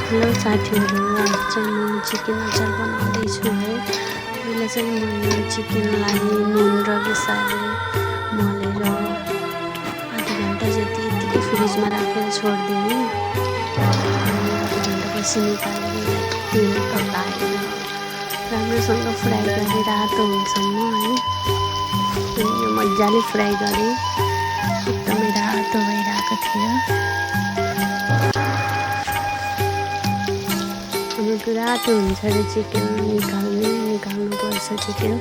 Hello साथीहरू, आज चाहिँ म चिकन अचार बनाउँदैछु है। पहिला चाहिँ मैले चिकनलाई नुन र बिसाले मलेर आधा घन्टा जति यतिकै फ्रिजमा राखेर छोडिदिएँ। अनि आधा घन्टापछि निकालेर तेल तताएर राम्रोसँग फ्राई गरेर रातो हुन्छसम्म है। अनि यो मजाले फ्राई गरेँ, एकदमै रातो भइरहेको थियो। रातो हुन्छ अरे चिकन निकाल्नुपर्छ। चिकन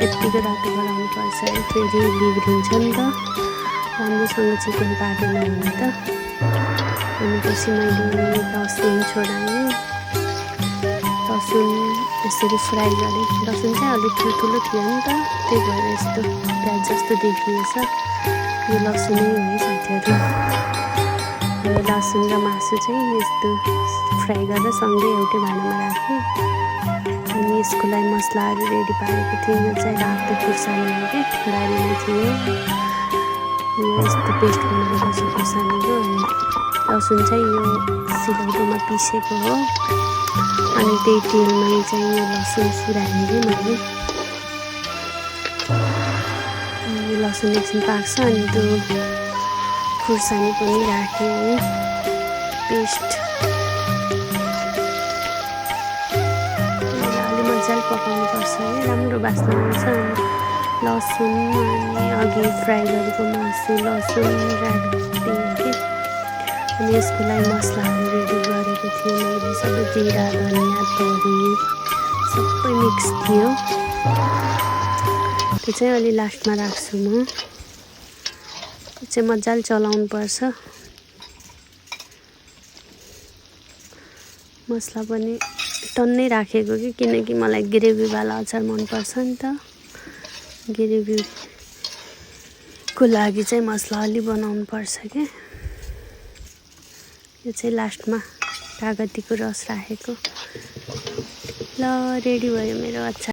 यत्तिको रातो बनाउनुपर्छ है, फेरि बिग्रिन्छ नि त। राम्रोसँग चिकन पाकेन भने त। अनि पछि मैले लसुन छोडाएँ, लसुन यसरी फ्राई गरेँ। लसुन चाहिँ अलिक ठुल्ठुलो थियो नि त, त्यही भएर यस्तो प्याज जस्तो देखिएछ। यो लसुनै हो है साथीहरू। अनि लसुन र मासु चाहिँ यस्तो फ्राई गरेर सँगै एउटै भाँडामा राखेँ। अनि यसको लागि मसलाहरू रेडी पारेको थिएँ। यो चाहिँ रातो खुर्सानी हो कि बारीमा थियो, यो यस्तो पेस्ट बनाउनुपर्छ खुर्सानीको। अनि लसुन चाहिँ यो सिलौटोमा पिसेको हो। अनि त्यही तेलमै चाहिँ यो लसुन फुराएँ कि मैले। यो लसुन एकछिन पाक्छ अनि त्यो खुर्सानी पनि राखेँ है, पेस्ट। अलि मजाले पकाउनुपर्छ है, राम्रो बास्ना आउँछ। अनि लसुन अनि अघि फ्राई गरेको मासु लसुन राखिदिएँ कि। अनि यसको लागि मसलाहरू रेडी गरेको थिएँ मैले, सबै जिरा धनियाँ तोरी सबै मिक्स थियो। त्यो चाहिँ अलि लास्टमा राख्छु म। त्यो चाहिँ मजाले चलाउनु पर्छ। मसला पनि टन्नै राखेको कि, किनकि मलाई ग्रेभीवाला अचार मनपर्छ नि त। ग्रेभीको लागि चाहिँ मसला अलि बनाउनु पर्छ कि। यो चाहिँ लास्टमा कागतीको रस राखेको। ल रेडी भयो मेरो अचार।